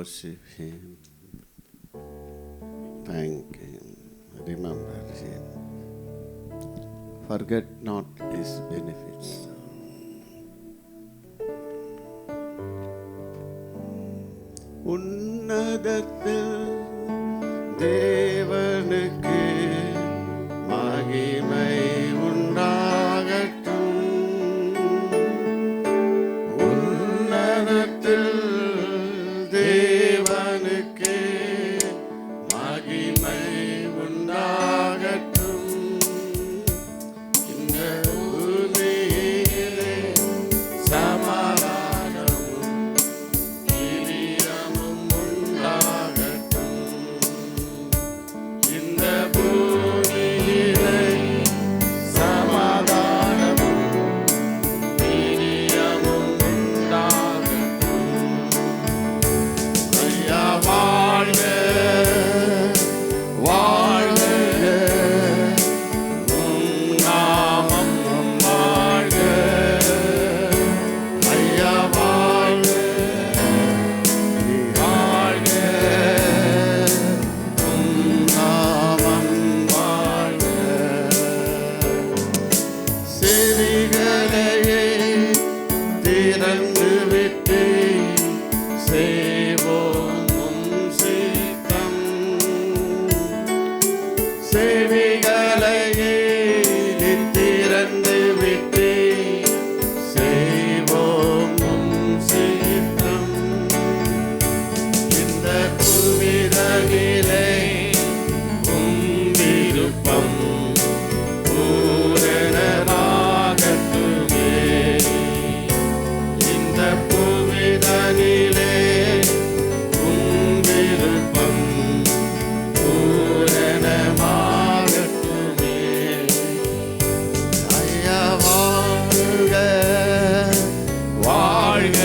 worship Him, thank Him, remember Him. Forget not His benefits. உன்னதத்தில் தேவனுக்கு மகிமை உண்டாகட்டும். உன்னதத்தில் தேவனுக்கு மகிமை உண்டாகட்டும். இந்த பூமியிலே சமாதானமும் பிரியமும் உண்டாகட்டும். இந்த பூமியிலே சமாதானமும் பிரியமும் உண்டாகட்டும். ஐயா வாழ்க வாழ்க, உம் நாமம் வாழ்க. ஐயா வாழ்க வாழ்க, உம் நாமம் வாழ்க. செவிகளையே திறந்து விட்டு செய்வோம் உம் சித்தம். செவிகளையே திறந்து விட்டு செய்வோம் உம் சித்தம். இந்த புவிதனிலே உம் விருப்பம் பூரணமாகட்டுமே. இந்த புவிதனிலே உம் விருப்பம் பூரணமாகட்டுமே. ஐயா வாழ்க வாழ்க,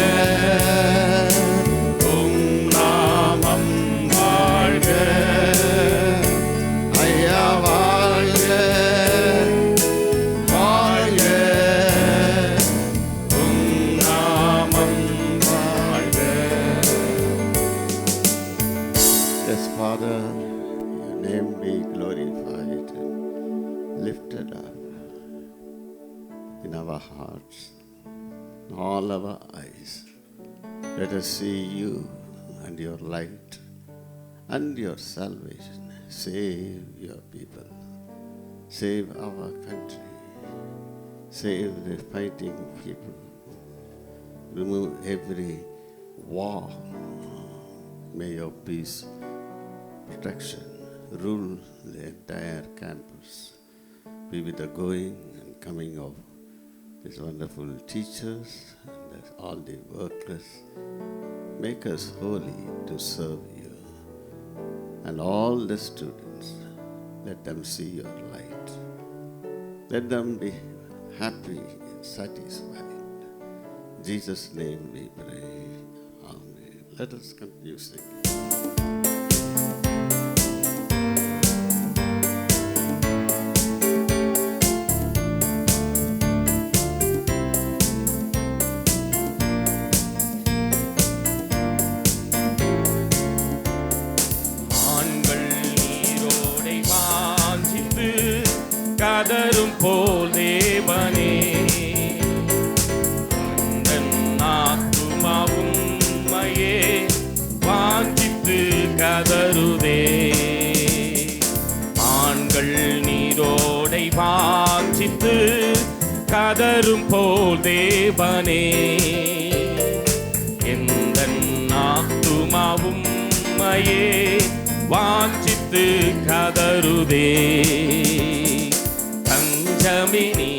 உம் நாமம் வாழ்க. ஐயா வாழ்க வாழ்க, உம் நாமம் வாழ்க. Yes, Father, your name be glorified and lifted up in our hearts, in all our eyes. Let us see you and your light and your salvation. Save your people. Save our country. Save the fighting people. Remove every war. May your peace, protection rule the entire campus. Be with the going and coming of these wonderful teachers and all the workers. Make us holy to serve you. And all the students, let them see your light. Let them be happy and satisfied. In Jesus' name we pray. Amen. Let us continue singing. ஆண்கள் நீரோடை வாஞ்சித்து கதரும் போல் தேவனே, உந்தன் ஆத்துமாவும் உம்மையே வாஞ்சித்து கதருதே. ஆண்கள் நீரோடை வாஞ்சித்து கதரும் போல் தேவனே, எந்தன் ஆத்துமாவும் உம்மையே வாஞ்சித்து கதருதே. தஞ்சமே நீ,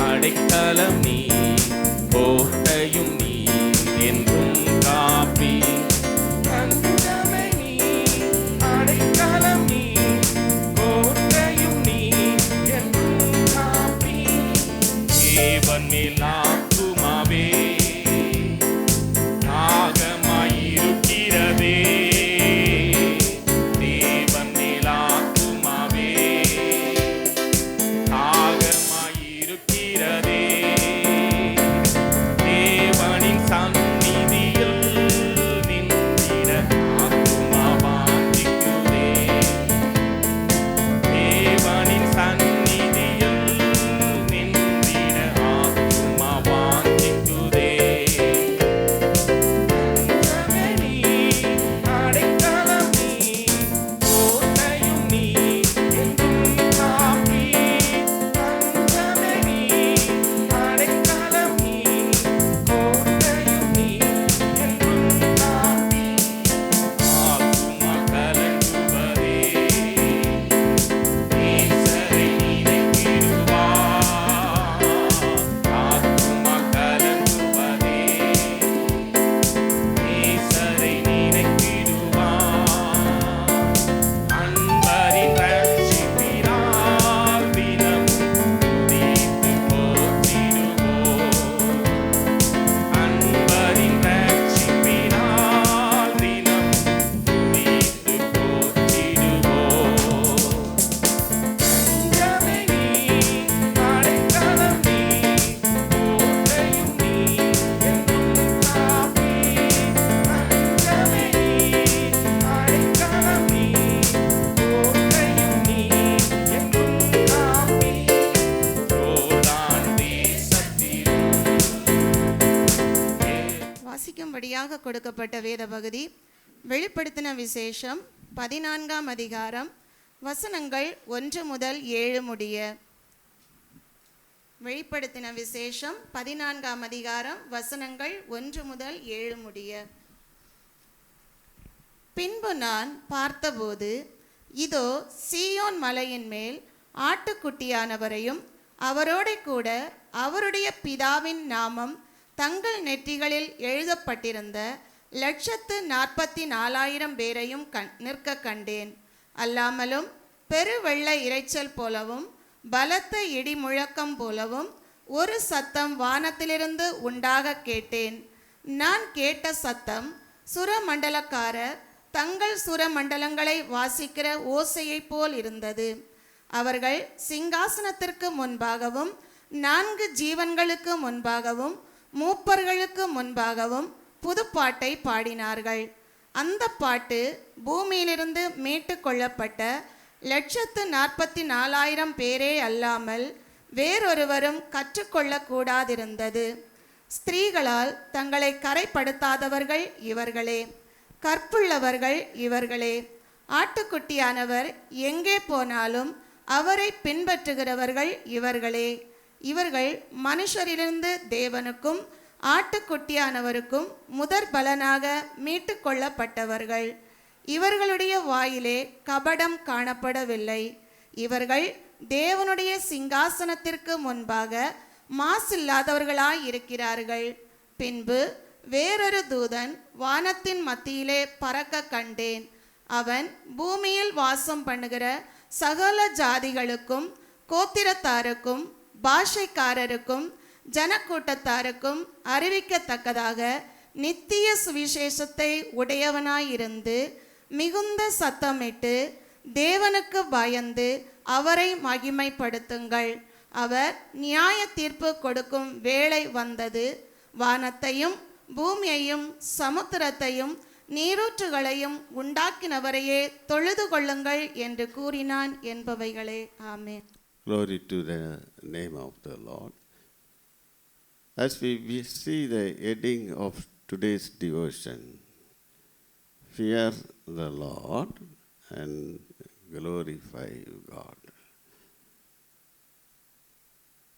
அடைக்கலம் நீ, கோட்டையும் நீ, என்றும் காப்பி. தஞ்சமே நீ, அடைக்கலம் நீ, கோட்டையும் நீ, என்றும் காப்பி. தேவன் மேல் ஆத்துமாவே தாகமாயிருக்கிறதே. தேவன் மேல் ஆத்துமாவே தாகமாயிருக்கிறதே. தேவனின் சந்நிதியில் நின்றிட வாசிக்கும்படியாக கொடுக்கப்பட்ட வேத பகுதி வெளிப்படுத்தின விசேஷம் 14ஆம் அதிகாரம் வசனங்கள் 1 முதல் 7 முடிய. வெளிப்படுத்தின விசேஷம் 14ஆம் அதிகாரம் வசனங்கள் 1 முதல் 7 முடிய. பின்பு நான் பார்த்தபோது, இதோ சீயோன் மலையின் மேல் ஆட்டுக்குட்டியானவரையும் அவரோட கூட அவருடைய பிதாவின் நாமம் தங்கள் நெற்றிகளில் எழுதப்பட்டிருந்த 144,000 பேரையும் நிற்க கண்டேன். அல்லாமலும் பெரு வெள்ள இரைச்சல் போலவும் பலத்த இடி முழக்கம் போலவும் ஒரு சத்தம் வானத்திலிருந்து உண்டாக கேட்டேன். நான் கேட்ட சத்தம் சுரமண்டலக்காரர் தங்கள் சுரமண்டலங்களை வாசிக்கிற ஓசையைப் போல் இருந்தது. அவர்கள் சிங்காசனத்திற்கு முன்பாகவும் 4 ஜீவன்களுக்கு முன்பாகவும் மூப்பர்களுக்கு முன்பாகவும் புதுப்பாட்டை பாடினார்கள். அந்த பாட்டு பூமியிலிருந்து மீட்டு கொள்ளப்பட்ட 144,000 பேரே அல்லாமல் வேறொருவரும் கற்றுக்கொள்ளக்கூடாதிருந்தது. ஸ்திரீகளால் தங்களை கரைப்படுத்தாதவர்கள் இவர்களே, கற்புள்ளவர்கள் இவர்களே. ஆட்டுக்குட்டியானவர் எங்கே போனாலும் அவரை பின்பற்றுகிறவர்கள் இவர்களே. இவர்கள் மனுஷரிலிருந்து தேவனுக்கும் ஆட்டுக்குட்டியானவருக்கும் முதற் பலனாக மீட்டு கொள்ளப்பட்டவர்கள். இவர்களுடைய வாயிலே கபடம் காணப்படவில்லை. இவர்கள் தேவனுடைய சிங்காசனத்திற்கு முன்பாக மாசில்லாதவர்களாயிருக்கிறார்கள். பின்பு வேறொரு தூதன் வானத்தின் மத்தியிலே பறக்க கண்டேன். அவன் பூமியில் வாசம் பண்ணுகிற சகல ஜாதிகளுக்கும் கோத்திரத்தாருக்கும் பாஷைக்காரருக்கும் ஜனக்கூட்டத்தாருக்கும் அறிவிக்கத்தக்கதாக நித்திய சுவிசேஷத்தை உடையவனாயிருந்து மிகுந்த சத்தமிட்டு தேவனுக்கு பயந்து அவரை மகிமைப்படுத்துங்கள். அவர் நியாய தீர்ப்பு கொடுக்கும் வேளை வந்தது. வானத்தையும் பூமியையும் சமுத்திரத்தையும் நீரூற்றுகளையும் உண்டாக்கினவரையே தொழுது கொள்ளுங்கள் என்று கூறினான் என்பவைகளே. ஆமென். Glory to the name of the Lord. As we see the heading of today's devotion, fear the Lord and glorify God.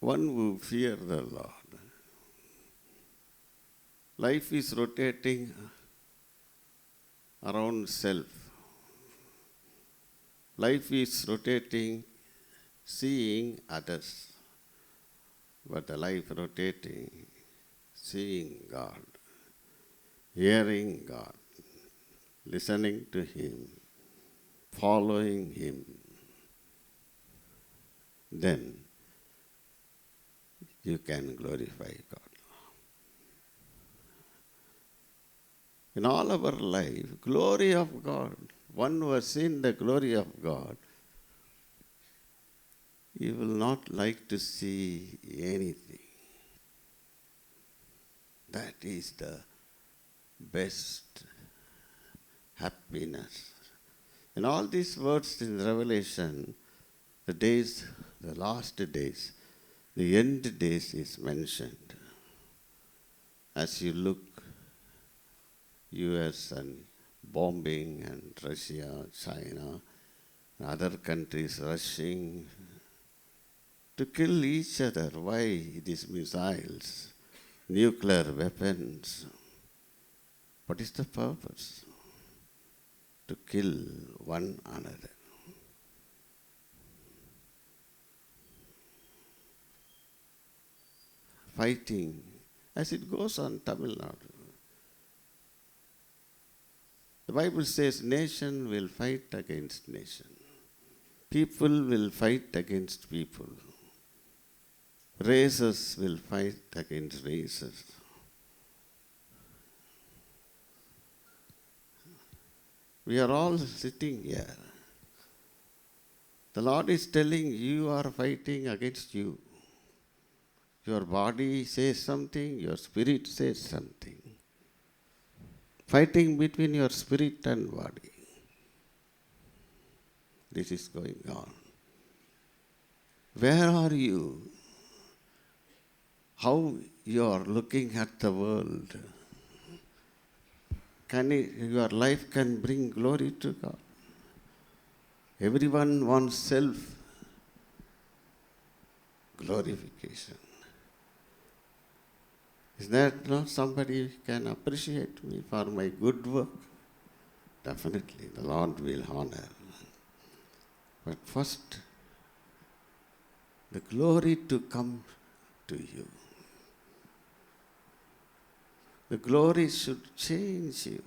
One who fear the Lord. Life is rotating around self. Life is rotating, seeing others. But the life rotating, seeing God, hearing God, listening to Him, following Him. Then you can glorify God. In all our life, glory of God, one who has seen the glory of God, you will not like to see anything. That is the best happiness. In all these words in Revelation, the days, the last days, the end days is mentioned. As you look, US and bombing and Russia, China, other countries rushing to kill each other. Why these missiles, nuclear weapons? What is the purpose? To kill one another. Fighting as it goes on Tamil Nadu. The Bible says nation will fight against nation. People will fight against people. Races will fight against races. We are all sitting here. The Lord is telling you are fighting against you. Your body says something, your spirit says something. Fighting between your spirit and body. This is going on. Where are you? How you are looking at the world? your life can bring glory to God. Everyone wants self glorification. Is that not somebody can appreciate me for my good work? Definitely, the Lord will honor. But first, the glory to come to you. The glory should change you.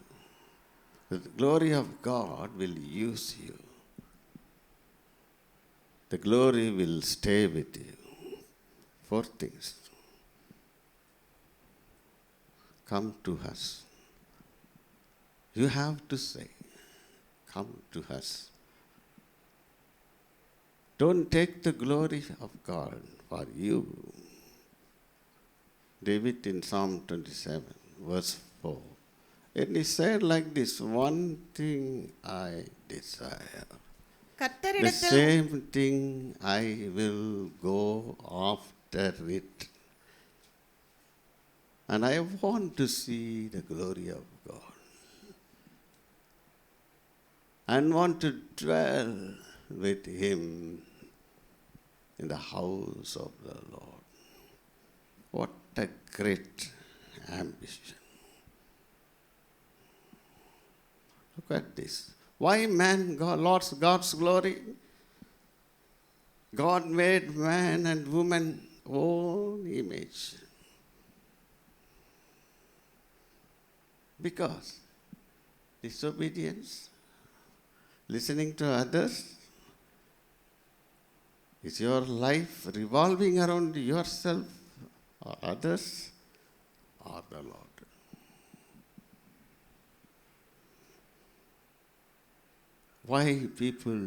The glory of God will use you. The glory will stay with you. 4 things. Come to us. You have to say, come to us. Don't take the glory of God for you. David in Psalm 27, verse 4. And he said like this, one thing I desire. The கர்த்தரிடத்தில் same thing I will go after it. And I want to see the glory of God. And want to dwell with Him in the house of the Lord. What a great ambition. Look at this. Why man lost God's glory? God made man and woman own image. Because disobedience, listening to others, is your life revolving around yourself or others or the Lord? Why people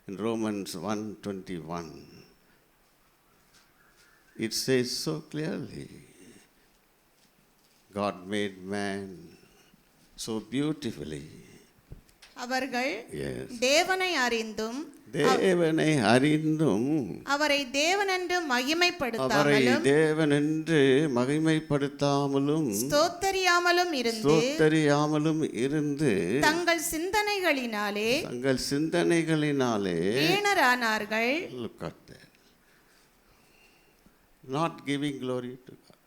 in Romans 1:21, it says so clearly, God made man so beautifully. அவர்கள் Yes. தேவனை அறிந்தும் தேவனை அறிந்தும் அவரை தேவனென்று அவரை மகிமைப்படுத்தாமலும் தேவனென்று மகிமைப்படுத்தாமலும் ஸ்தோத்தரியாமலும் இருந்து தங்கள் சிந்தனைகளினாலே வீணரானார்கள். look at that. Not giving glory to God.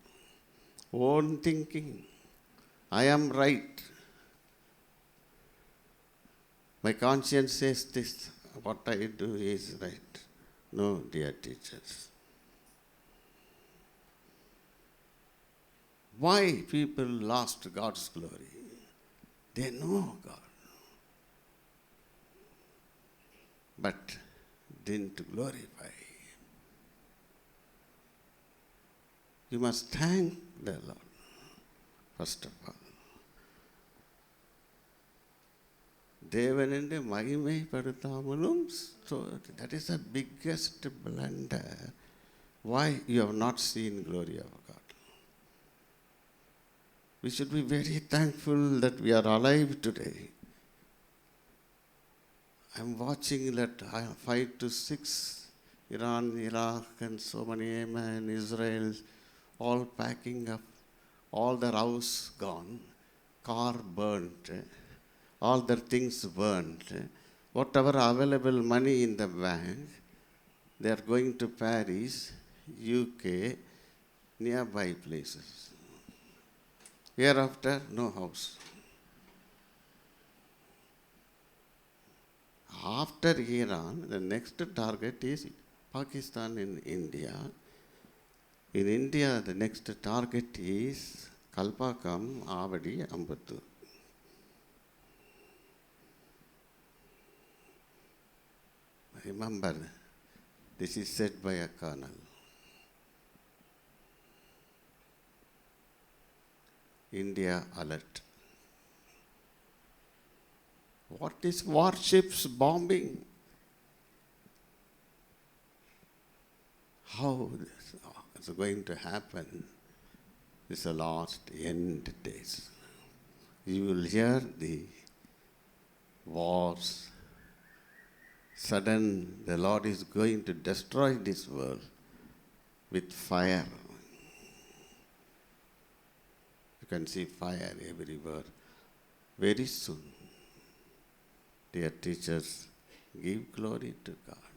Own thinking. I am right. My conscience says this. What I do is right. No, dear teachers. Why people lost God's glory? They know God, but didn't glorify Him. You must thank the Lord, first of all. தேவனென்று மகிமைப்படுத்தாமலும், so that is the biggest blunder. Why you have not seen glory of God? We should be very thankful that we are alive today. I am watching that 5 to 6, Iran, Iraq, and so many Yemen, Israel, all packing up, all their house gone, car burnt, all their things burnt, whatever available money in the bank, they are going to Paris, UK, nearby places. Hereafter, no house. After Iran, the next target is Pakistan and India. In India, the next target is Kalpakam, Avadi, Ambattur. Remember, this is said by a colonel. India alert. What is warships bombing? How this is going to happen? This is the last end days. You will hear the wars. Sudden, the Lord is going to destroy this world with fire. You can see fire everywhere. Very soon, dear teachers, give glory to God.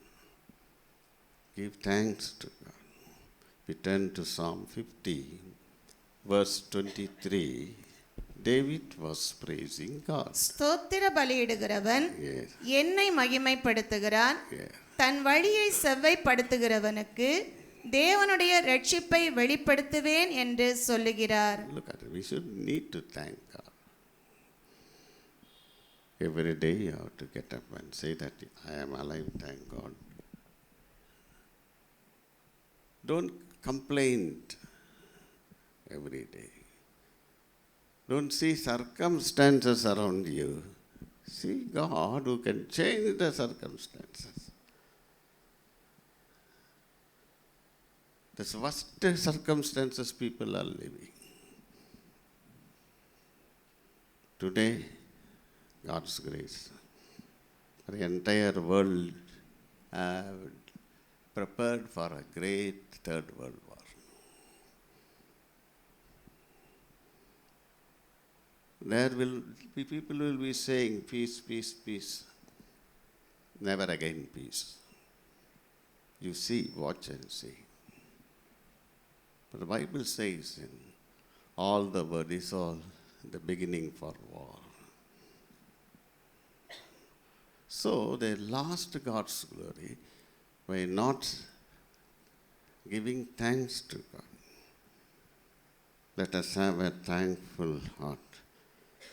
Give thanks to God. We turn to Psalm 50, verse 23. David was praising God. ஸ்தோத்திர பலியிடுகிறவன் Yes, என்னை மகிமைப்படுத்துகிறான். yes. தன் வழியை செவ்வைப்படுத்துகிறவனுக்கு தேவனுடைய ரட்சிப்பை வெளிப்படுத்துவேன் என்று சொல்லுகிறார். Look at it. We should need to thank God. Every day you have to get up and say that I am alive, thank God. Don't complain every day. Don't see circumstances around you. See God who can change the circumstances. The worst circumstances people are living. Today, God's grace, the entire world prepared for a great third world war. There will be people who will be saying peace, peace, peace. Never again peace. You see, watch and see. But the Bible says in all the word is all the beginning for war. So they lost God's glory by not giving thanks to God. Let us have a thankful heart.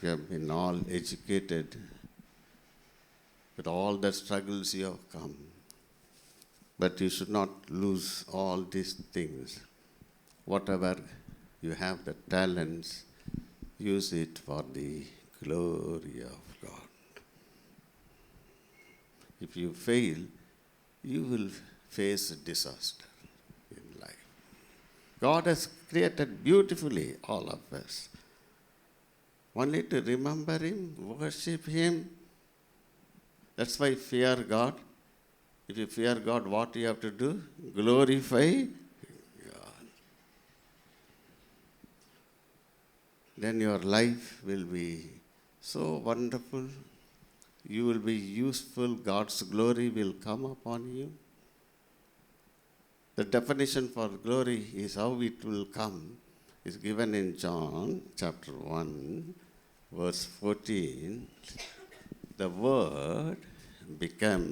You have been all educated with all the struggles you have come. But you should not lose all these things. Whatever you have the talents, use it for the glory of God. If you fail, you will face a disaster in life. God has created beautifully all of us. Only to remember Him, worship Him. That's why fear God. If you fear God, what you have to do? Glorify God. Then your life will be so wonderful. You will be useful. God's glory will come upon you. The definition for glory is how it will come is given in John chapter 1, verse 14. The Word became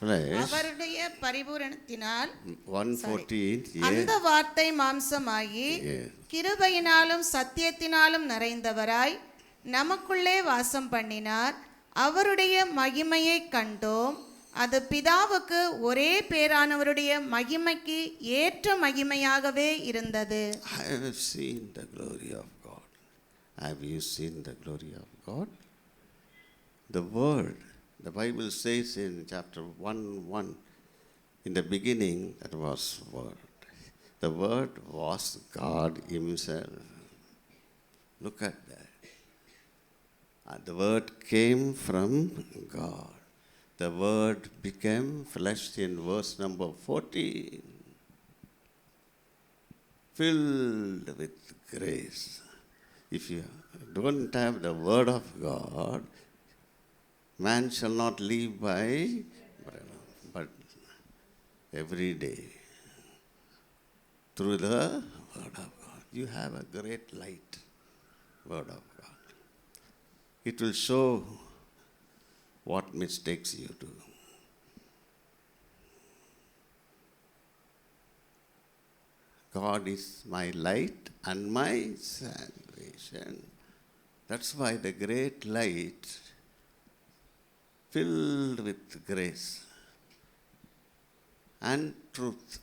flesh. அவருடைய பரிபூரணத்தினால் 1:14. அந்த வார்த்தை மாம்சமாகி Yes. கிருபையினாலும் சத்தியத்தினாலும் நிறைந்தவராய் நமக்குள்ளே வாசம் பண்ணினார். அவருடைய மகிமையை கண்டோம். அது பிதாவுக்கு ஒரே பேரானவருடைய மகிமைக்கு ஏற்ற மகிமையாகவே இருந்தது. I have seen the glory of God. Have you seen the glory of God? The Word, the Bible says in chapter 1:1, in the beginning that was Word. The Word was God Himself. Look at that. And the Word came from God. The Word became flesh in verse number 14. Filled with grace. If you don't have the Word of God, man shall not live by bread, but every day through the Word of God. You have a great light, Word of God. It will show what mistakes you do. God is my light and my salvation. That's why the great light filled with grace and truth,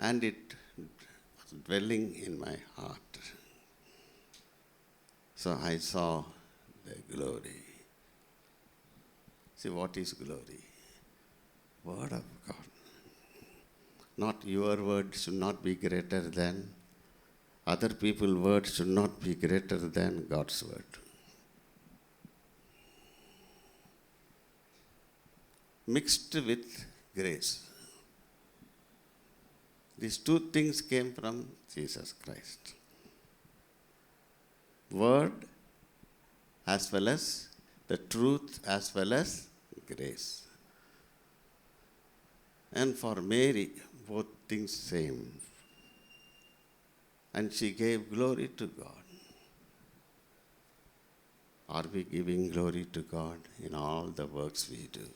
and it was dwelling in my heart. So I saw the glory. See, what is glory? Word of God. Not your word should not be greater than, other people's word should not be greater than God's word. Mixed with grace. These two things came from Jesus Christ. word as well as the truth as well as grace. And for Mary, both things same. And she gave glory to God. Are we giving glory to God in all the works we do?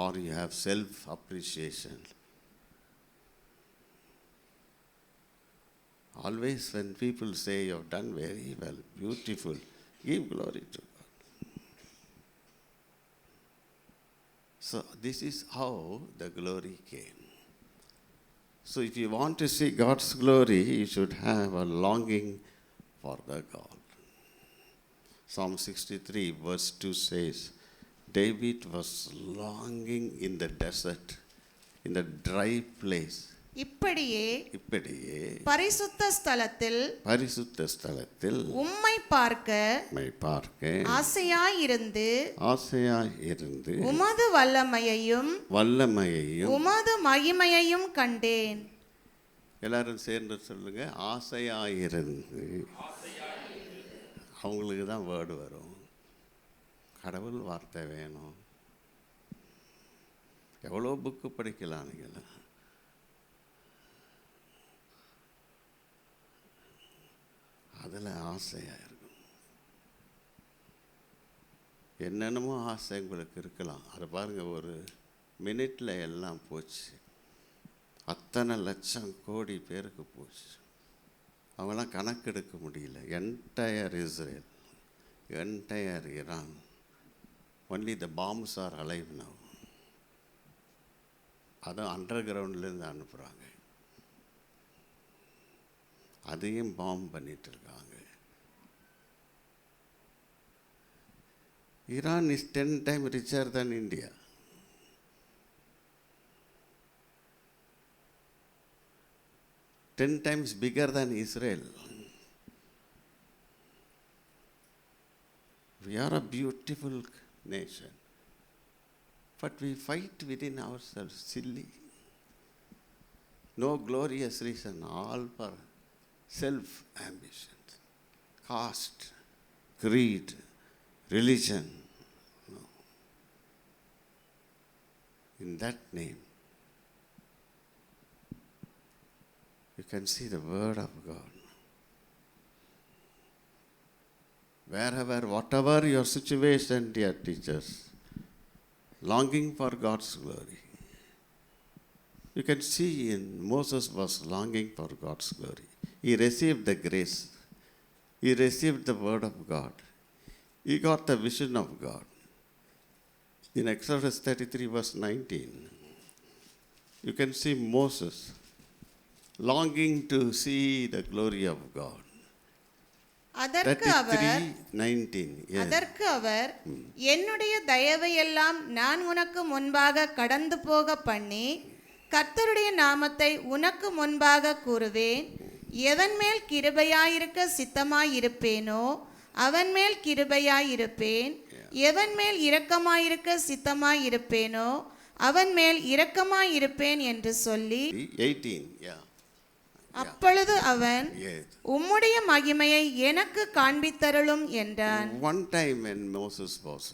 Or you have self-appreciation? Always when people say you have done very well, beautiful, give glory to God. So this is how the glory came. So if you want to see God's glory, you should have a longing for the God. Psalm 63 verse 2 says, David was longing in the desert, in the dry place. இப்படியே பரிசுத்த ஸ்தலத்தில் உம்மை பார்க்க ஆசையாயிருந்து உமது வல்லமையையும் உமது மகிமையையும் கண்டேன். எல்லாரும் சேர்ந்து சொல்லுங்க, ஆசையாயிருந்து. அவங்களுக்கு தான் வேர்டு வரும், கடவுள் வார்த்தை வேணும். எவ்வளோ புக்கு படிக்கலாம் நீங்கள், அதில் ஆசையாக இருக்கும். என்னென்னமோ ஆசை உங்களுக்கு இருக்கலாம். அதை பாருங்கள், ஒரு மினிட்டில் எல்லாம் போச்சு. அத்தனை லட்சம் கோடி பேருக்கு போச்சு. அவங்களாம் கணக்கெடுக்க முடியல. Entire Israel, entire Iran, only the bombs are alive now. அதுவும் அண்டர் கிரவுண்ட்லேருந்து அனுப்புகிறாங்க. அதையும் பாம்பு பண்ணிட்டு இருக்காங்க. Iran is 10 times richer than India. Ten times bigger than Israel. We are a beautiful nation, but we fight within ourselves, silly. No glorious reason, all for self-ambition, caste, creed, religion. No. In that name, you can see the word of God. Wherever, whatever your situation, dear teachers, longing for God's glory. You can see in Moses was longing for God's glory. He received the grace. He received the word of God. He got the vision of God. In Exodus 33 verse 19, you can see Moses longing to see the glory of God. அதற்கு அவர் என்னுடைய தயவையெல்லாம் நான் உனக்கு முன்பாக கடந்து போக பண்ணி கர்த்தருடைய நாமத்தை உனக்கு முன்பாக கூறுவேன். எவன் மேல் கிருபையாயிருக்க சித்தமாயிருப்பேனோ அவன் மேல் கிருபையாயிருப்பேன். எவன் மேல் இரக்கமாயிருக்க சித்தமாயிருப்பேனோ அவன் மேல் இரக்கமாயிருப்பேன் என்று சொல்லி 18 அப்பொழுது அவன் உம்முடைய மகிமையை எனக்கு காண்பித்தருளும் என்றான். One time when Moses was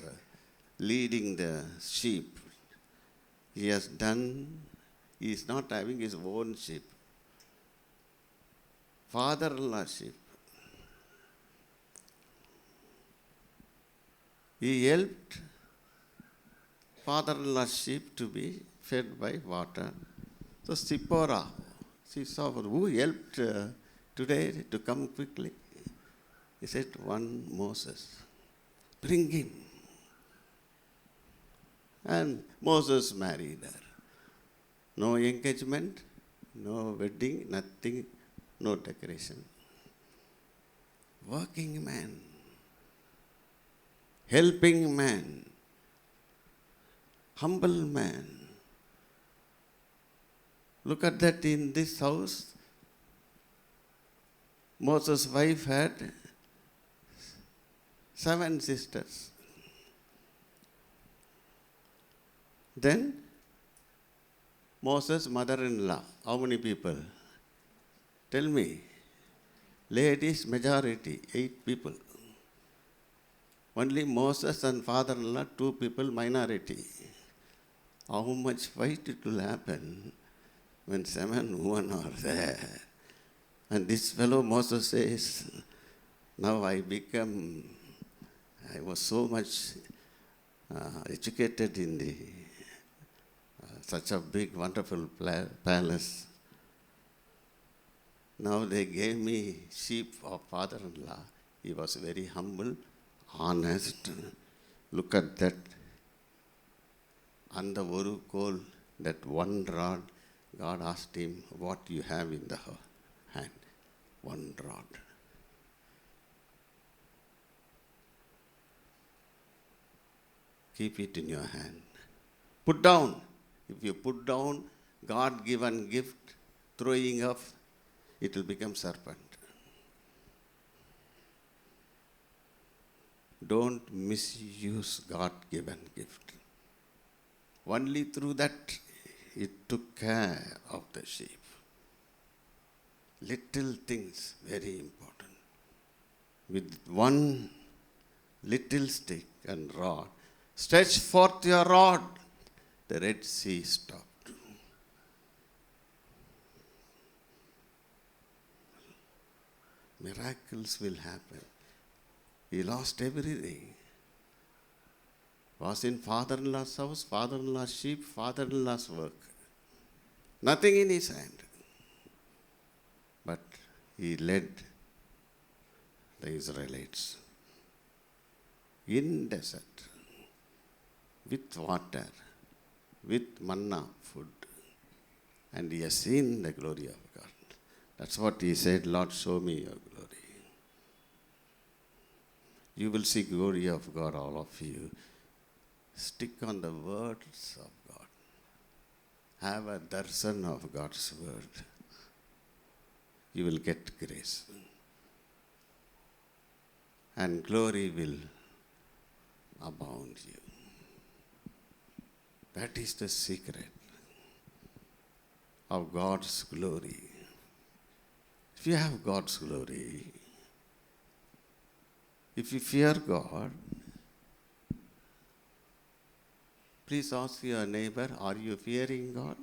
leading the sheep, he is not having his own sheep, father-in-law sheep. He helped father-in-law sheep to be fed by water. So Zipporah, she saw who helped today to come quickly. He said, one Moses, bring him. And Moses married her. No engagement, no wedding, nothing, no decoration. Working man, helping man, humble man. Look at that in this house. Moses' wife had 7 sisters. Then Moses' mother-in-law, how many people? Tell me. Ladies majority, 8 people. Only Moses and father-in-law, 2 people minority. How much fight it will happen when 7 women are there. And this fellow Moses says, now I was so much educated in the such a big, wonderful palace. Now they gave me sheep of father-in-law. He was very humble, honest. Look at that. And the oru coal, that one rod, God asked him, what you have in the hand? One rod. Keep it in your hand. Put down. If you put down God-given gift, throwing up, it will become serpent. Don't misuse God-given gift. Only through that, it took care of the sheep. Little things, very important. With one little stick and rod, stretch forth your rod, the Red Sea stopped. Miracles will happen. He lost everything. Was in father-in-law's house, father-in-law's sheep, father-in-law's work. Nothing in his hand. But he led the Israelites in desert, with water, with manna food. And he has seen the glory of God. That's what he said, Lord, show me your glory. You will see glory of God, all of you. Stick on the words of God. Have a darshan of God's word. You will get grace. And glory will abound you. That is the secret of God's glory. If you have God's glory, if you fear God, please ask your neighbor, are you fearing God?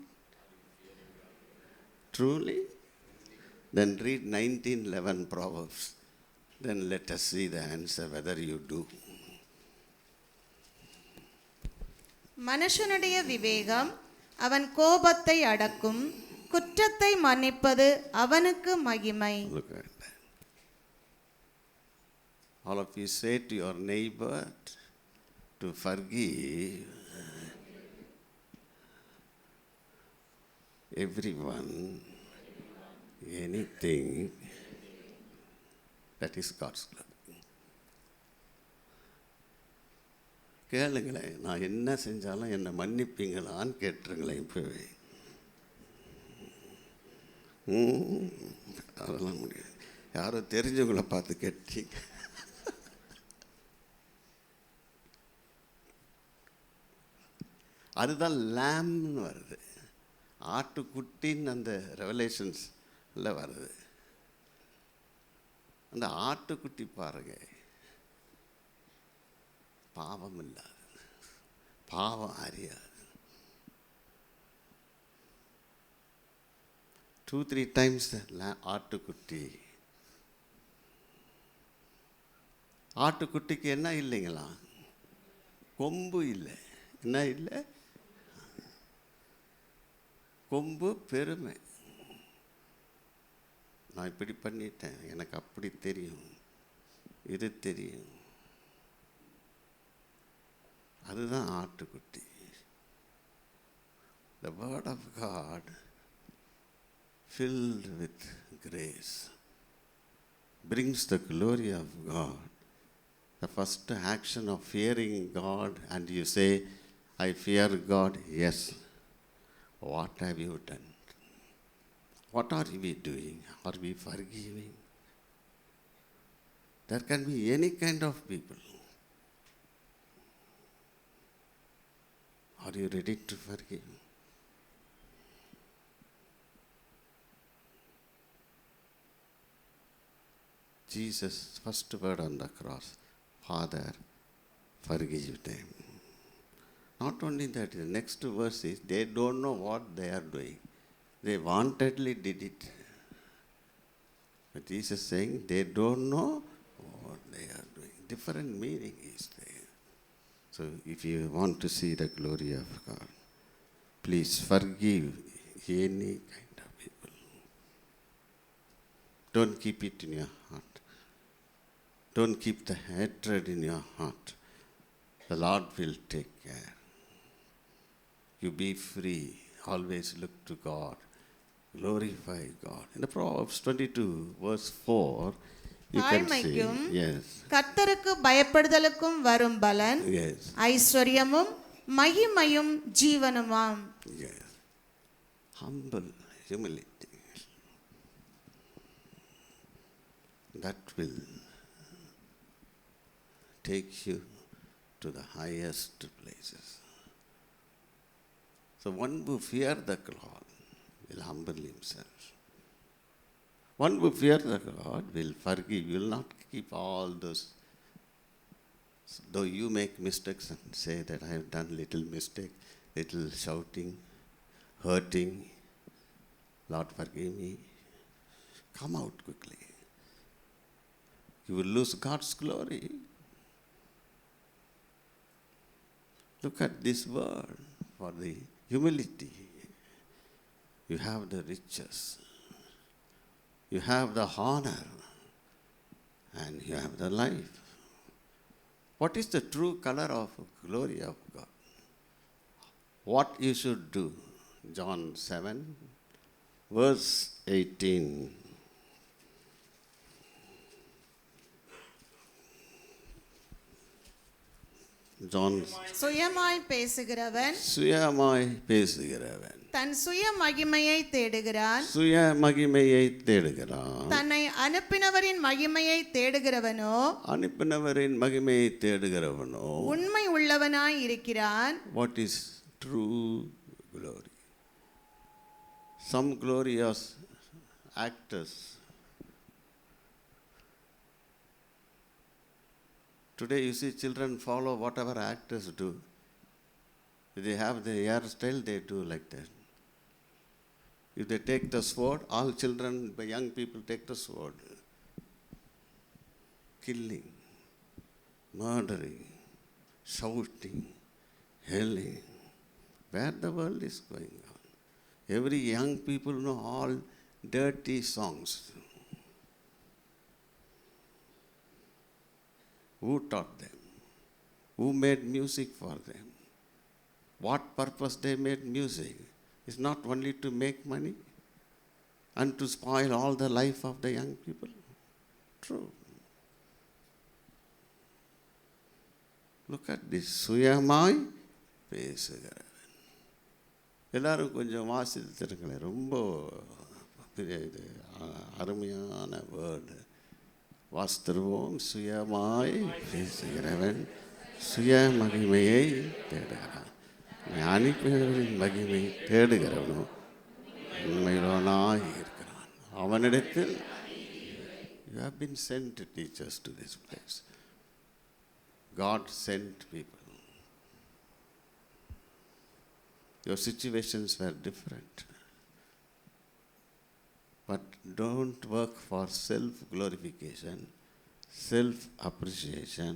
Truly? Then read 19:11 Proverbs. Then let us see the answer whether you do. மனுஷனுடைய விவேகம் அவன் கோபத்தை அடக்கும், குற்றத்தை மன்னிப்பது அவனுக்கு மகிமை. Look at that. All of you say to your neighbor to forgive everyone, anything. That is God's glory. கேளுங்களேன், நான் என்ன செஞ்சாலும் என்னை மன்னிப்பீங்களான்னு கேட்டுருங்களேன் இப்போவே. அதெல்லாம் முடியாது. யாரோ தெரிஞ்சவங்களை பார்த்து கேட்டீங்க. அதுதான் லேம்னு வருது. ஆட்டுக்குட்டின்னு அந்த ரெவலேஷன்ஸில் வருது. அந்த ஆட்டுக்குட்டி பாருங்க, பாவம் இல்லாது, பாவம் அறியாது. 2-3 times ஆட்டுக்குட்டி. ஆட்டுக்குட்டிக்கு என்ன இல்லைங்களா? கொம்பு இல்லை. என்ன இல்லை? கொம்பு. பெருமை. நான் இப்படி பண்ணிட்டேன், எனக்கு அப்படி தெரியும், இது தெரியும். அதுதான் ஆட்டுக்குட்டி. The word of God filled with grace brings the glory of God. The first action of fearing God, and you say, I fear God. Yes. What have you done? What are we doing? Are we forgiving? There can be any kind of people. Are you ready to forgive? Jesus' first word on the cross, Father, forgive them. Not only that, the next verse is, they don't know what they are doing. They wantedly did it. But Jesus is saying, they don't know what they are doing. Different meaning is there. So if you want to see the glory of God, please forgive any kind of people. Don't keep it in your heart. Don't keep the hatred in your heart. The Lord will take care. You be free. Always look to God. Glorify God. In the Proverbs 22, verse 4, you can see. தாழ்மைக்கும் Yes. கர்த்தருக்கு பயப்படுதலுக்கும் வரும் பலன் Yes. ஐஸ்வர்யமும் மகிமையும் ஜீவனுமாம். Yes. Humble humility. That will take you to the highest places. So one who fears the Lord will humble himself. One who fears the Lord will forgive, will not keep all those. Though you make mistakes and say that I have done little mistake, little shouting, hurting, Lord forgive me, come out quickly. You will lose God's glory. Look at this word for the humility. You have the riches. You have the honor. And you have the life. What is the true color of glory of God? What you should do? John 7, verse 18. John சுயமாய் பேசுகிறவன் சுயமாய் பேசுகிறவன் தன் சுய மகிமையை தேடுகிறான். சுய மகிமையை தேடுகிறான். தன்னை அனுப்பினவரின் மகிமையை தேடுகிறவனோ அனுப்பினவரின் மகிமையை தேடுகிறவனோ உண்மை உள்ளவனாய் இருக்கிறான். What is true glory? Some glorious actors. Today you see children follow whatever actors do. If they have the hairstyle, they do like that. If they take the sword, all children, young people take the sword. Killing, murdering, shouting, yelling. Where the world is going on? Every young people know all dirty songs. Who taught them? Who made music for them? What purpose they made music? It's not only to make money and to spoil all the life of the young people. True. Look at this. சுயமாய் பேசுகிறவன். எல்லாரும் கொஞ்சம் வாசித்திருங்களேன். ரொம்ப இது அருமையான word. வாஸ்தருவோம். சுயமாய் பேசுகிறவன் சுய மகிமையை தேடுகிறான். அனுப்பினவரின் மகிமை தேடுகிறவனோ உண்மையிலோனாய் இருக்கிறான். அவனிடத்தில் you have been sent teachers to this place. God sent people. Your situations were different. But don't work for self-glorification, self-appreciation,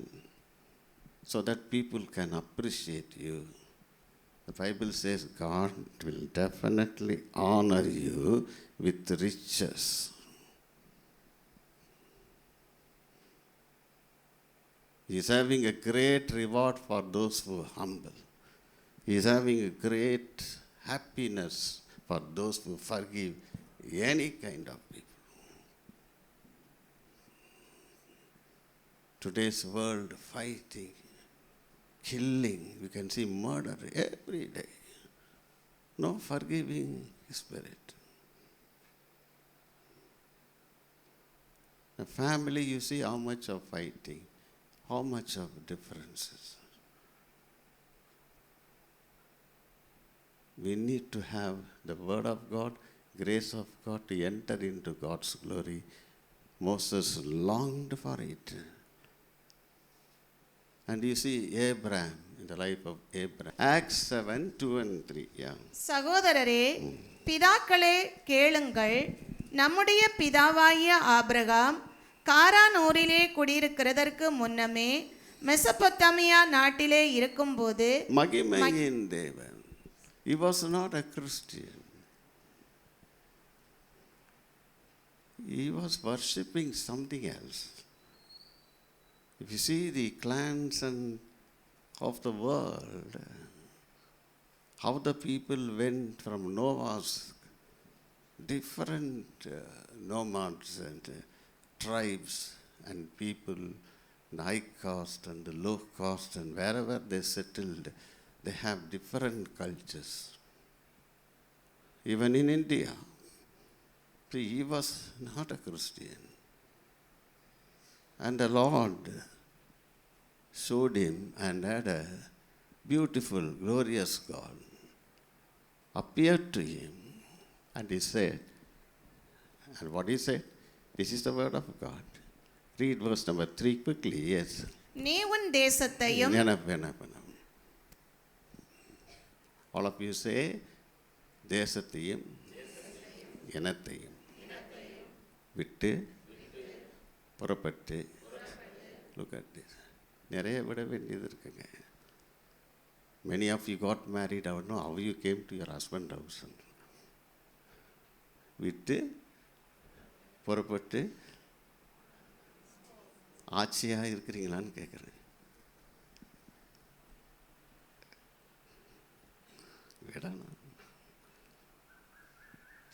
so that people can appreciate you. The Bible says God will definitely honor you with riches. He is having a great reward for those who are humble. He is having a great happiness for those who forgive any kind of people. Today's world, fighting, killing, you can see murder every day. No forgiving spirit. A family, you see how much of fighting, how much of differences. We need to have the Word of God, grace of God to enter into God's glory, Moses longed for it. And you see Abraham, in the life of Abraham. Acts 7, 2 and 3. Yeah. சகோதரரே, பிதாக்களே கேளுங்கள். நம்முடைய பிதாவாகிய Abraham காரான் ஊரிலே குடியிருக்கிறதற்கு முன்னமே Mesopotamia நாட்டிலே இருக்கும்போது மகிமையின் தேவன். He was not a Christian. He was worshipping something else. If you see the clans and of the world, how the people went from Noah's different nomads and tribes and people, the high caste and the low caste, and wherever they settled, they have different cultures. Even in India, see, he was not a Christian. And the Lord showed him and had a beautiful, glorious God appeared to him. And he said, and what he said? This is the word of God. Read verse number 3 quickly. Yes. நீ உன் தேசத்தையும் All of you say, தேசத்தையும் இனத்தையும் விட்டு புறப்பட்டு. Look at this. நிறைய விட வேண்டியது இருக்குங்க. Many of you got married. I don't know how you came to your husband house. விட்டு புறப்பட்டு ஆட்சியாக இருக்கிறீங்களான்னு கேட்குறேன். விடணும்.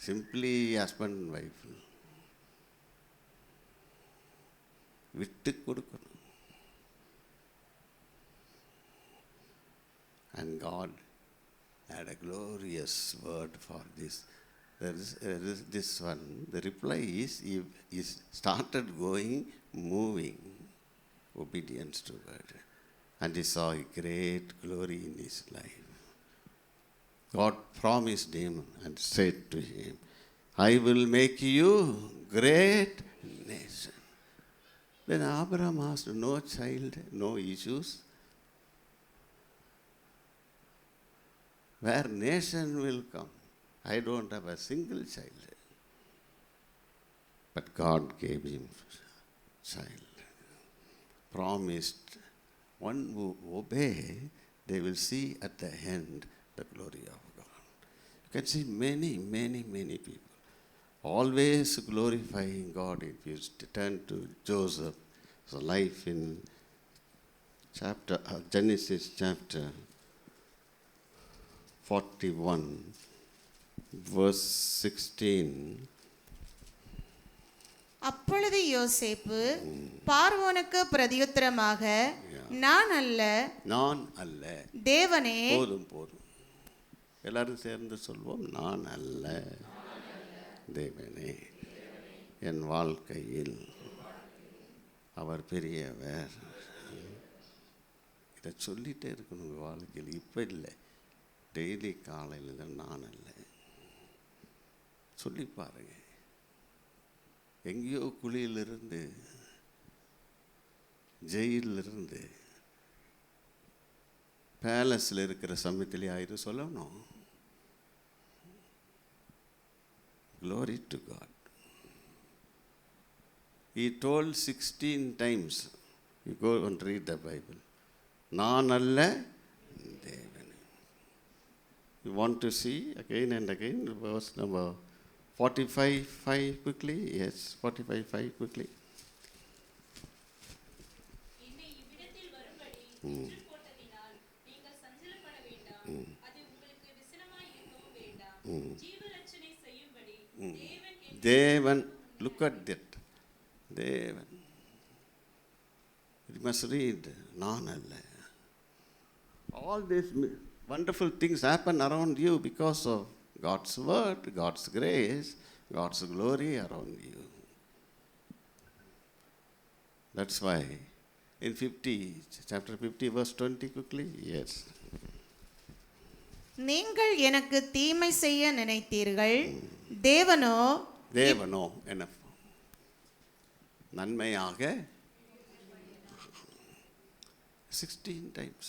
சிம்பிளி ஹஸ்பண்ட் அண்ட் ஒய்ஃப் விட்டு கொடுக்கணும். And God had a glorious word for this. There is this one. The reply is, he started going, moving, obedience to God. And he saw a great glory in his life. God promised him and said to him, I will make you great nation. Then Abraham asked, no child, no issues. Where nation will come? I don't have a single child. But God gave him child. Promised, one who obey, they will see at the end the glory of God. You can see many, many, many people always glorifying God. If you turn to Joseph's life in Genesis chapter 41, verse 16. அப்பொழுது யோசேப்பு பார்வோனுக்கு பிரதியுத்தரமாக, நான் அல்ல தேவனே. போதும் எல்லாரும் சேர்ந்து சொல்வோம், நான் அல்ல தேவனே. என் வாழ்க்கையில் அவர் பெரியவர். இதை சொல்லிகிட்டே இருக்கணும் உங்கள் வாழ்க்கையில். இப்போ இல்லை, டெய்லி காலையில் தான் நான் அல்ல சொல்லி பாருங்க. எங்கேயோ குழியிலிருந்து, ஜெயிலிருந்து, பேலஸில் இருக்கிற சமயத்திலே ஆயிரம் சொல்லணும். Glory to God. He told 16 times. You go and read the Bible. நான் அல்ல தேவன். You want to see again and again verse number 45:5 quickly. Yes, 45:5 quickly. என்னை இவ்விடத்தில் வரும்படி போட்டதினால் நீங்கள் சஞ்சலப்பட வேண்டாம். அது உங்களுக்கு விசனமாய் இருக்கவும் வேண்டாம். ஜீவரட்சணை செய்யும்படி தேவன். Look at that. தேவன். You must read. நான் அல்ல. All these wonderful things happen around you because of God's word, God's grace, God's glory around you. That's why in chapter 50 verse 20 quickly. Yes. நீங்கள் எனக்கு தீமை செய்ய நினைத்தீர்கள், தேவனோ enough. நன்மையாக 16 times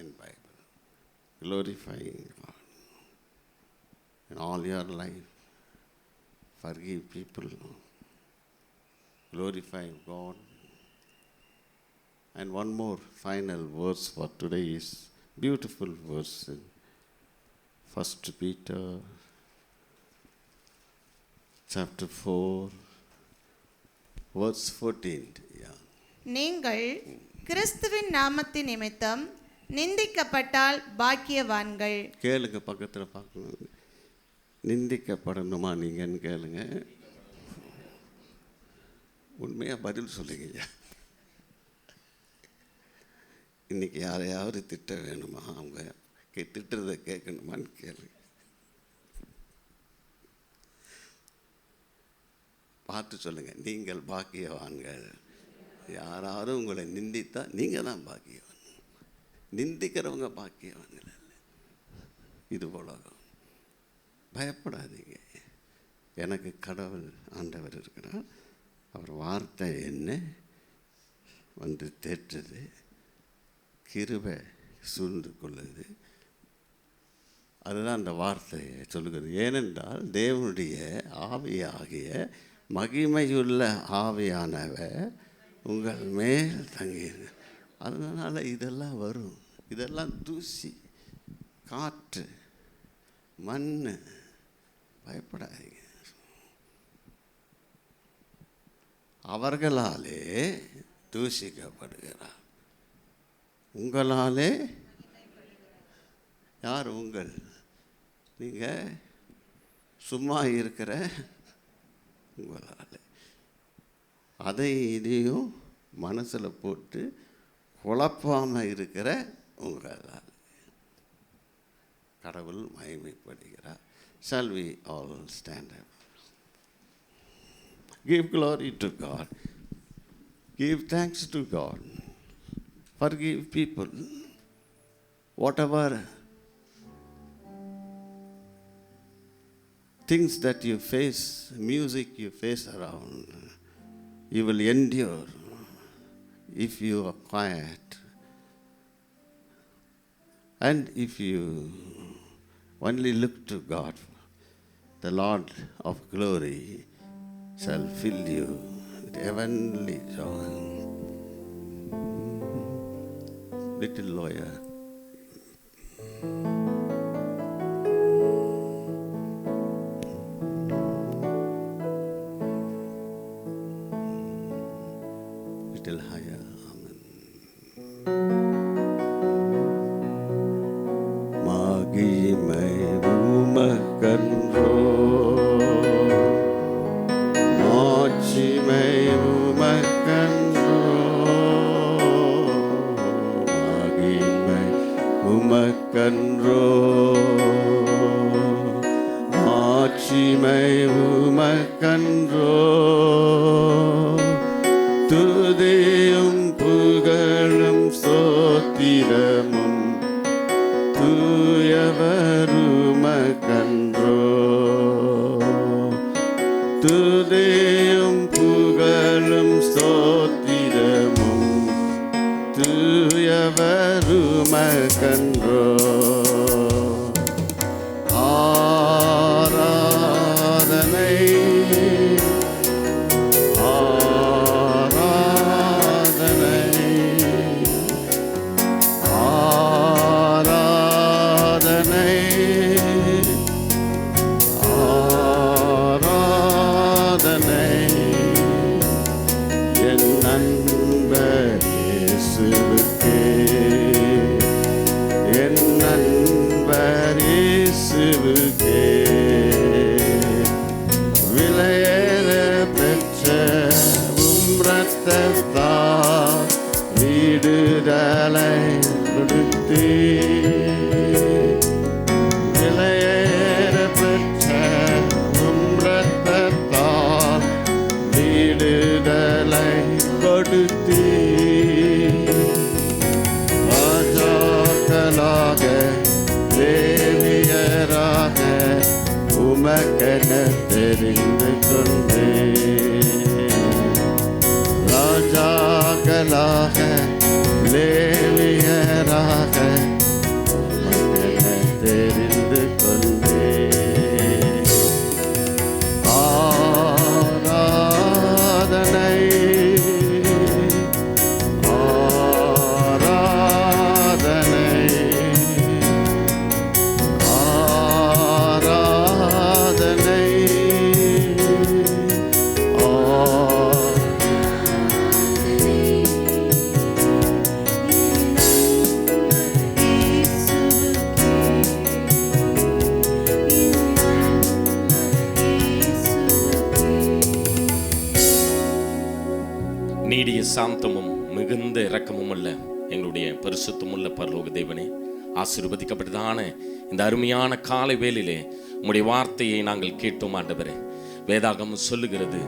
in Bible. Glorifying God in all your life. Forgive people. Glorify God. And one more final verse for today is beautiful verse in 1 Peter chapter 4 verse 14. Yeah. நீங்கள் கிறிஸ்துவின் நாமத்தின் நிமித்தம் நிந்திக்கப்பட்டால் பாக்கியவான்கள். கேளுங்க, பக்கத்தில் பார்க்கணும். நிந்திக்கப்படணுமா நீங்கன்னு கேளுங்க. உண்மையாக பதில் சொல்லுங்க. இன்னைக்கு யாரையாவது திட்ட வேணுமா? அவங்க திட்டுறதை கேட்கணுமான்னு கேளுங்க. பார்த்து சொல்லுங்க, நீங்கள் பாக்கியவான்கள். யாராவது உங்களை நிந்தித்தா நீங்கள் தான் பாக்கியவான். நிந்திக்கிறவங்க பாக்கியவான்கள் இல்லை. இது உலகம். பயப்படாதீங்க. எனக்கு கடவுள் ஆண்டவர் இருக்கிறார். அவர் வார்த்தை என்ன வந்து தேற்றுது, கிருபை சூழ்ந்து கொள்ளுது. அதுதான் அந்த வார்த்தையை சொல்லுகிறது. ஏனென்றால் தேவனுடைய ஆவியாகிய மகிமையுள்ள ஆவியானவர் உங்கள் மேல் தங்கியிரு. அதனால் இதெல்லாம் வரும். இதெல்லாம் தூசி, காற்று, மண். பயப்படாதீங்க. அவர்களாலே தூசிக்கப்படுகிறார். உங்களாலே யார்? உங்கள் நீங்கள் சும்மா இருக்கிற உங்களால். அதை இதையும் மனசில் போட்டு குழப்பாமல் இருக்கிற உங்களால் கடவுள் மகிமைப்படுகிறார். Shall we all stand up? Give glory to God. Give thanks to God. Forgive people. Whatever things that you face, music you face around, you will endure if you are quiet. And if you only look to God, the Lord of glory shall fill you with heavenly joy. Little lawyer. Little higher. Amen. மகிமை உமக்கன்றோ, மாட்சிமை உமக்கன்றோ, மகிமை உமக்கன்றோ, மாட்சிமை உமக்கன்றோ, துதியும் புகழும் ஸ்தோத்திரமும் தூயவருமக்கன்றோ, துதியும் புகழும் ஸ்தோத்திரமும் தூயவருமக்கன்றோ. ஆராதனை விடுதலை கொடுத்தே, விலையேற பெற்ற உம் இரத்தத்தால் விடுதலை கொடுத்தே, ராஜாக்களாக தேவியராக உமக்கென தெரிந்து கொண்டே, ராஜாக்களாக லேவியராக மக்களை தெரிந்து கொண்டே ஆராதனை நீடிய சாந்தமும் மிகுந்த இரக்கமும் உள்ள எங்களுடைய பரிசுத்தமுள்ள பரலோக தேவனே, ஆசீர்வதிக்கப்பட்டதான இந்த அருமையான காலை வேளையிலே உம்முடைய வார்த்தையை நாங்கள் கேட்டோம் ஆண்டவரே. வேதாகமம் சொல்லுகிறது,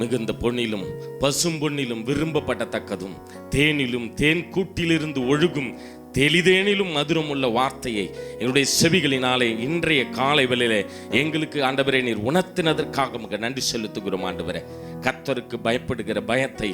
மிகுந்த பொன்னிலும் பசும் பொன்னிலும் விரும்பப்படத்தக்கதும் தேனிலும் தேன் கூட்டிலிருந்து ஒழுகும் தெளிதேனிலும் மதுரம் உள்ள வார்த்தையை எங்களுடைய செவிகளினாலே இன்றைய காலை வேளையிலே எங்களுக்கு ஆண்டவரே நீர் உணர்த்தினதற்காக நன்றி செலுத்துகிறோம் ஆண்டவரே. கர்த்தருக்கு பயப்படுகிற பயத்தை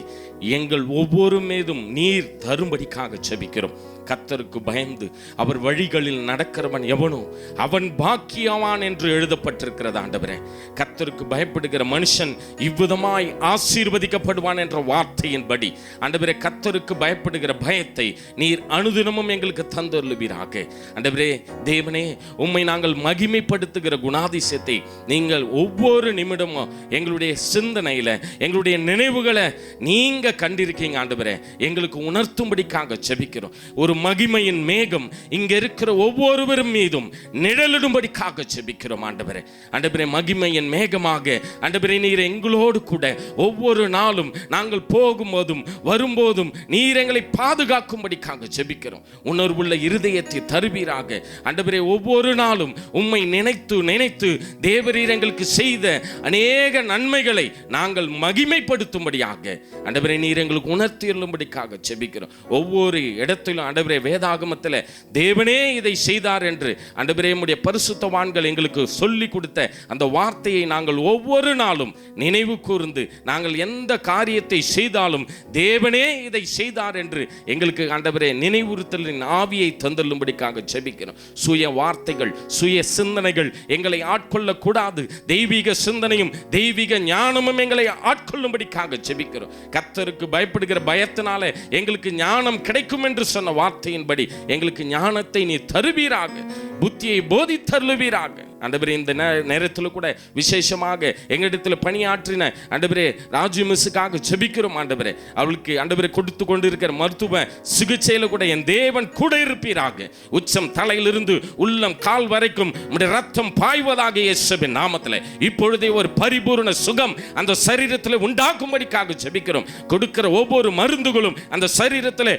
எங்கள் ஒவ்வொரு மீதும் நீர் தரும்படிக்காக ஜெபிக்கிறோம். கர்த்தருக்கு பயந்து அவர் வழிகளில் நடக்கிறவன் எவனோ அவன் பாக்கியவான் என்று எழுதப்பட்டிருக்கிறது ஆண்டவரே. கர்த்தருக்கு பயப்படுகிற மனுஷன் இவ்விதமாய் ஆசீர்வதிக்கப்படுவான் என்ற வார்த்தையின்படி ஆண்டவரே, கர்த்தருக்கு பயப்படுகிற பயத்தை நீர் அனுதினமும் எங்களுக்கு தந்தருளுவீராக. ஆண்டவரே தேவனே, உம்மை நாங்கள் மகிமைப்படுத்துகிற குணாதிசயத்தை நீங்கள் ஒவ்வொரு நிமிடமும் எங்களுடைய சிந்தனையில எங்களுடைய நினைவுகளை நீங்க கண்டிருக்கீங்க ஆண்டவரே. எங்களுக்கு உணர்த்தும்படிக்காக ஜெபிக்கிறோம். ஒரு மகிமையின் மேகம் இங்க இருக்கிற ஒவ்வொருவரும் மீதும் நிழலிடும்படிக்காக ஜெபிக்கிறோம் ஆண்டவரே. ஆண்டவரே, மகிமையின் மேகமாக ஆண்டவரே நீர் எங்களோடு கூட ஒவ்வொரு நாளும் நாங்கள் போகும்போதும் வரும்போதும் நீர் எங்களை பாதுகாக்கும்படிக்காக ஜெபிக்கிறோம். உணர்வுள்ள இருதயத்தை தருவீராக ஆண்டவரே. ஒவ்வொரு நாளும் உம்மை நினைத்து நினைத்து தேவரீர் எங்களுக்கு செய்த அநேக நன்மைகளை நாங்கள் மகிமைப்படுத்தும்படியாக ஆண்டவரே நீர் எங்களுக்கு உணர்த்தியுள்ளும்படிக்காக ஜெபிக்கிறோம். ஒவ்வொரு இடத்திலும் ஆண்டவரே வேதாகமத்தில் தேவனே இதை செய்தார் என்று ஆண்டவரே உம்முடைய பரிசுத்தவான்கள் எங்களுக்கு சொல்லி கொடுத்த அந்த வார்த்தையை நாங்கள் ஒவ்வொரு நாளும் நினைவு கூர்ந்து நாங்கள் எந்த காரியத்தை செய்தாலும் தேவனே இதை செய்தார் என்று எங்களுக்கு ஆண்டவரே நினைவுறுத்தலின் ஆவியை தந்தள்ளும்படிக்காக ஜெபிக்கிறோம். சுய வார்த்தைகள் சுய சிந்தனைகள் எங்களை ஆட்கொள்ளக்கூடாது. தெய்வீக சிந்தனையும் தெய்வீக ஞானமும் எங்களை ஆட்கொள்ளும்படிக்காக ஜெபிக்கிறோம். கர்த்தருக்கு பயப்படுகிற பயத்தினால எங்களுக்கு ஞானம் கிடைக்கும் என்று சொன்ன வார்த்தையின்படி எங்களுக்கு ஞானத்தை நீ தருவீராக, புத்தியை போதித்தருளுவீராக. ஆண்டவரே, இந்த நேரத்தில் கூட விசேஷமாக எங்களிடத்தில் பணியாற்றின ஆண்டவரே ராஜு மிஸ்ஸுக்காக ஜெபிக்கிறோம் ஆண்டவரே. அவளுக்கு ஆண்டவரே கொடுத்து கொண்டிருக்கிற மருத்துவ சிகிச்சையில் கூட என் தேவன் கூட இருப்பீராக. உச்சம் தலையிலிருந்து உள்ளம் கால் வரைக்கும் உம்முடைய ரத்தம் பாய்வதாக இயேசுவின் நாமத்தில் இப்பொழுதே ஒரு பரிபூர்ண சுகம் அந்த சரீரத்தில் உண்டாக்கும்படிக்காக ஜெபிக்கிறோம். கொடுக்கிற ஒவ்வொரு மருந்துகளும் அந்த சரீரத்தில்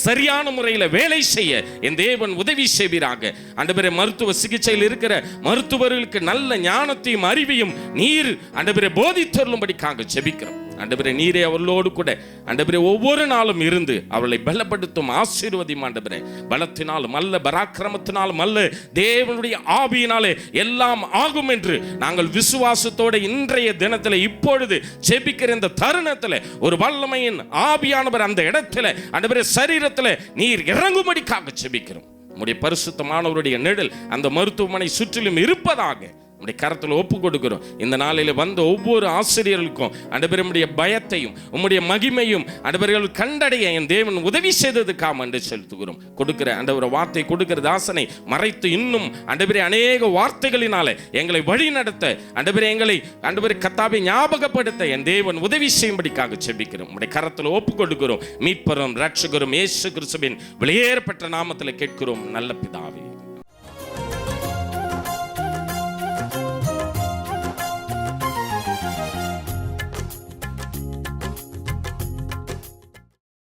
சரியான முறையில் வேலை செய்ய என் தேவன் உதவி செய்வீராக. ஆண்டவரே, மருத்துவ சிகிச்சையில் இருக்கிற மருத்துவர்களுக்கு நல்ல ஞானத்தையும் அறிவையும் நீர் ஆண்டவரே போதித்தருளும்படிக்காக ஜெபிக்கிறோம். ஆண்டவரே, நீரே அவர்களோடு கூட ஆண்டவரே ஒவ்வொரு நாளும் இருந்து அவளை பலப்படுத்தும் ஆசீர்வதியும் ஆண்டவரே. பலத்தினாலும் அல்ல, பராக்கிரமத்தினாலும் அல்ல, தேவனுடைய ஆவியினாலே எல்லாம் ஆகும் என்று நாங்கள் விசுவாசத்தோட இன்றைய தினத்தில் இப்பொழுது ஜெபிக்கிற இந்த தருணத்தில் ஒரு வல்லமையின் ஆவியானவர் அந்த இடத்துல ஆண்டவரே சரீரத்தில் நீர் இறங்கும்படிக்காக ஜெபிக்கிறோம். உம்முடைய பரிசுத்தமானவருடைய நிழல் அந்த மருத்துவமனை சுற்றிலும் இருப்பதாக உம்முடைய கரத்தில் ஒப்பு கொடுக்கிறோம். இந்த நாளில் வந்த ஒவ்வொரு ஆசிரியர்களுக்கும் ஆண்டவரே உம்முடைய பயத்தையும் உம்முடைய மகிமையும் ஆண்டவர்கள் கண்டடைய என் தேவன் உதவி செய்ததுக்காக என்று செலுத்துகிறோம். கொடுக்கிற ஆண்டவரை வார்த்தை கொடுக்கிற தாசனை மறைத்து இன்னும் ஆண்டவரே அநேக வார்த்தைகளினாலே எங்களை வழி நடத்த ஆண்டவரே எங்களை ஆண்டவரே கர்த்தாவை ஞாபகப்படுத்த என் தேவன் உதவி செய்யும்படிக்காக ஜெபிக்கிறோம். உம்முடைய கரத்தில் ஒப்பு கொடுக்கிறோம். மீட்பரும் இரட்சகரும் இயேசு கிறிஸ்துவின் வெளியேறப்பட்ட நாமத்தில் கேட்கிறோம் நல்ல பிதாவே.